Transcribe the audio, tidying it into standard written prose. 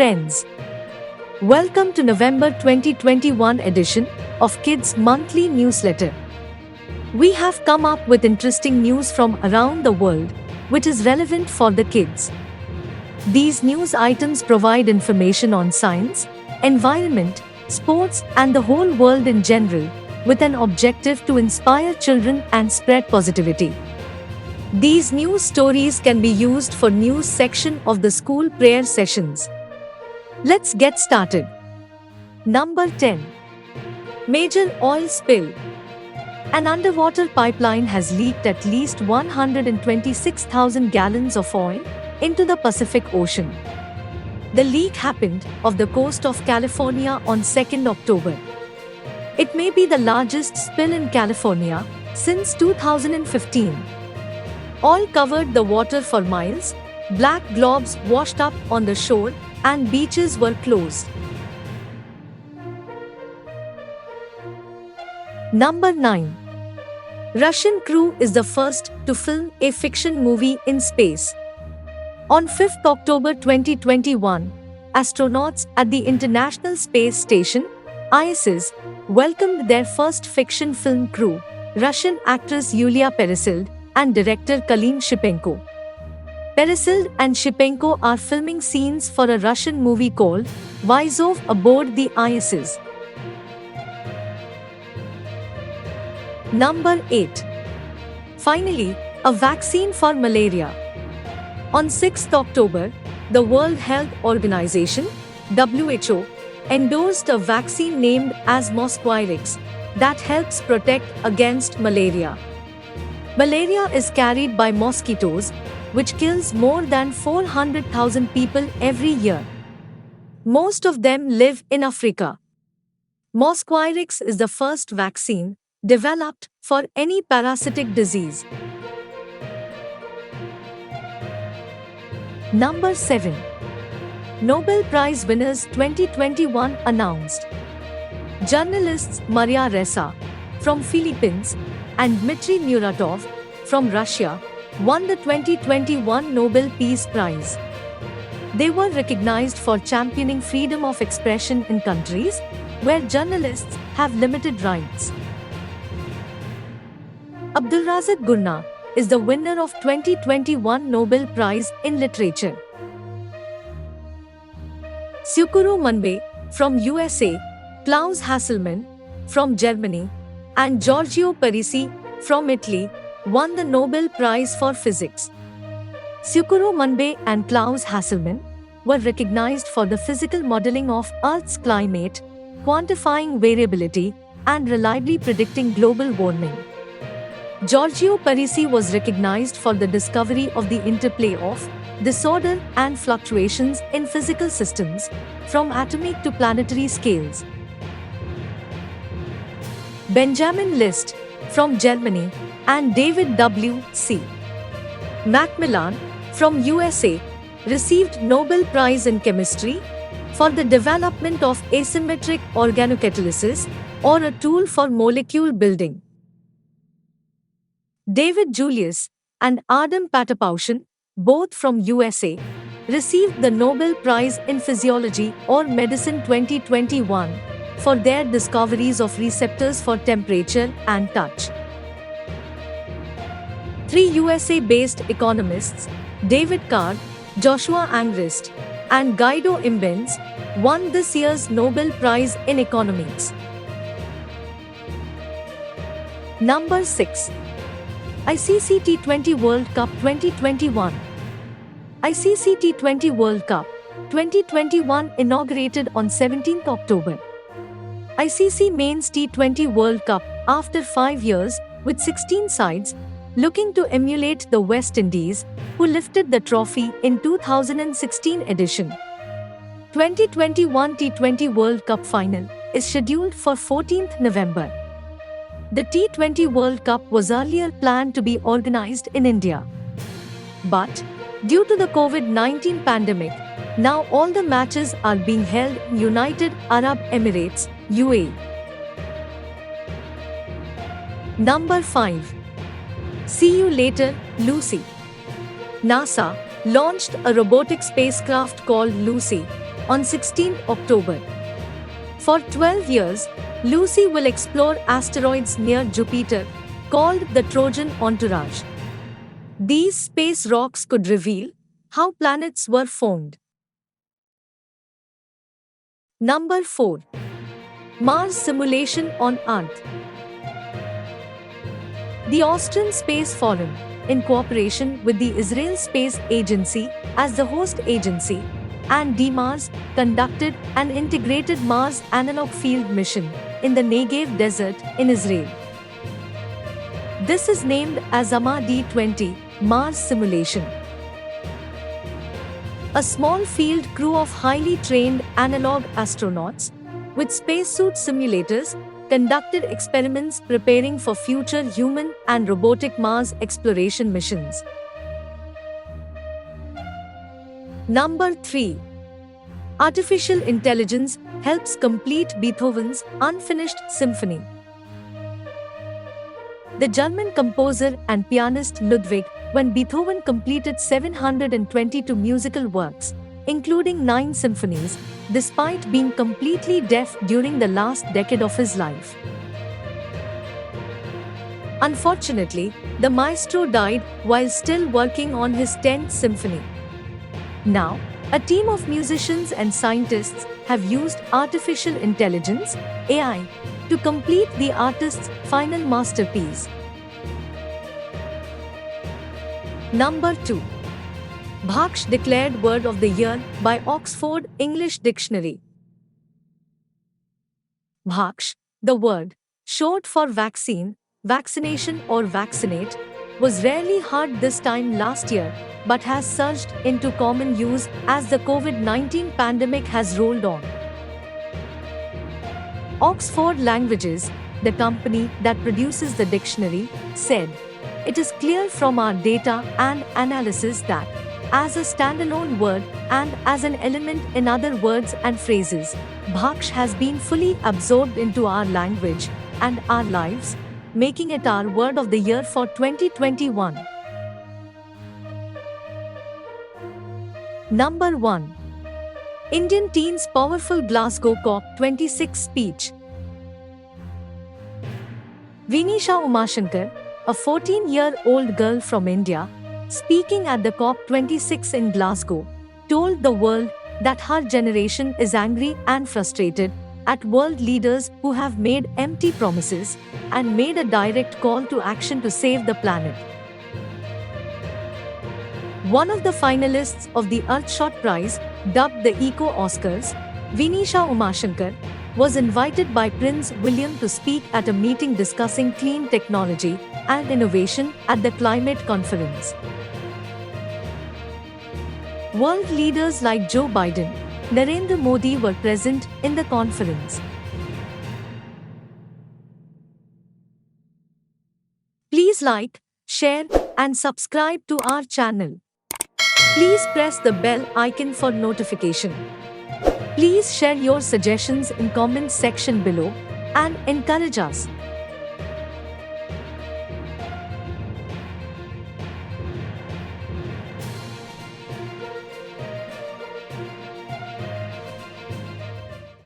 Friends, welcome to November 2021 edition of Kids Monthly Newsletter. We have come up with interesting news from around the world, which is relevant for the kids. These news items provide information on science, environment, sports, and the whole world in general, with an objective to inspire children and spread positivity. These news stories can be used for news section of the school prayer sessions. Let's get started. Number 10. Major oil spill. An underwater pipeline has leaked at least 126,000 gallons of oil into the Pacific Ocean. The leak happened off the coast of California on 2nd October. It may be the largest spill in California since 2015. Oil covered the water for miles, black globs washed up on the shore, and beaches were closed. Number 9. Russian crew is the first to film a fiction movie in space. On 5th October 2021, astronauts at the International Space Station, ISS, welcomed their first fiction film crew, Russian actress Yulia Peresild and director Kalin Shipenko. Peresild and Shipenko are filming scenes for a Russian movie called Vyazov aboard the ISS. Number 8. Finally, a vaccine for malaria. On 6th October, the World Health Organization, WHO, endorsed a vaccine named as Mosquirix that helps protect against malaria. Malaria is carried by mosquitoes, which kills more than 400,000 people every year. Most of them live in Africa. Mosquirix is the first vaccine developed for any parasitic disease. Number 7. Nobel Prize winners 2021 announced. Journalists Maria Ressa from Philippines and Dmitry Muratov from Russia won the 2021 Nobel Peace Prize. They were recognized for championing freedom of expression in countries where journalists have limited rights. Abdulrazak Gurnah is the winner of 2021 Nobel Prize in Literature. Tsukuru Manbe from USA, Klaus Hasselmann from Germany, and Giorgio Parisi from Italy won the Nobel Prize for Physics. Tsukuru Manbe and Klaus Hasselmann were recognized for the physical modeling of Earth's climate, quantifying variability, and reliably predicting global warming. Giorgio Parisi was recognized for the discovery of the interplay of disorder and fluctuations in physical systems, from atomic to planetary scales. Benjamin List from Germany and David W.C. Macmillan from USA received Nobel Prize in Chemistry for the development of asymmetric organocatalysis, or a tool for molecule building. David Julius and Adam Patapoutian, both from USA, received the Nobel Prize in Physiology or Medicine 2021 for their discoveries of receptors for temperature and touch. 3 USA-based economists, David Card, Joshua Angrist, and Guido Imbens, won this year's Nobel Prize in Economics. Number 6. ICC T20 World Cup 2021. ICC T20 World Cup 2021 inaugurated on 17th October. ICC Men's T20 World Cup after 5 years, with 16 sides, looking to emulate the West Indies, who lifted the trophy in 2016 edition. 2021 T20 World Cup final is scheduled for 14th November. The T20 World Cup was earlier planned to be organized in India. But, due to the COVID-19 pandemic, now all the matches are being held in United Arab Emirates, UAE. Number 5. See you later, Lucy. NASA launched a robotic spacecraft called Lucy on 16 October. For 12 years, Lucy will explore asteroids near Jupiter, called the Trojan Entourage. These space rocks could reveal how planets were formed. Number 4. Mars Simulation on Earth. The Austrian Space Forum, in cooperation with the Israel Space Agency as the host agency, and DMARS, conducted an integrated Mars analog field mission in the Negev Desert in Israel. This is named as AMA D20 Mars Simulation. A small field crew of highly trained analog astronauts with spacesuit simulators conducted experiments preparing for future human and robotic Mars exploration missions. Number 3. Artificial intelligence helps complete Beethoven's unfinished symphony. The German composer and pianist Ludwig van Beethoven completed 722 musical works, including 9 symphonies, despite being completely deaf during the last decade of his life. Unfortunately, the maestro died while still working on his 10th symphony. Now, a team of musicians and scientists have used artificial intelligence, AI, to complete the artist's final masterpiece. Number 2. Bhaksh declared Word of the Year by Oxford English Dictionary. Bhaksh, the word, short for vaccine, vaccination or vaccinate, was rarely heard this time last year, but has surged into common use as the COVID-19 pandemic has rolled on. Oxford Languages, the company that produces the dictionary, said, "It is clear from our data and analysis that, as a standalone word and as an element in other words and phrases, Bhaksh has been fully absorbed into our language and our lives, making it our Word of the Year for 2021. Number 1. Indian teens' powerful Glasgow COP26 speech. Vinisha Umashankar, a 14-year-old girl from India, speaking at the COP26 in Glasgow, told the world that her generation is angry and frustrated at world leaders who have made empty promises and made a direct call to action to save the planet. One of the finalists of the Earthshot Prize, dubbed the Eco Oscars, Vinisha Umashankar, was invited by Prince William to speak at a meeting discussing clean technology and innovation at the climate conference. World leaders like Joe Biden, Narendra Modi were present in the conference. Please like, share, and subscribe to our channel. Please press the bell icon for notification. Please share your suggestions in comments section below and encourage us.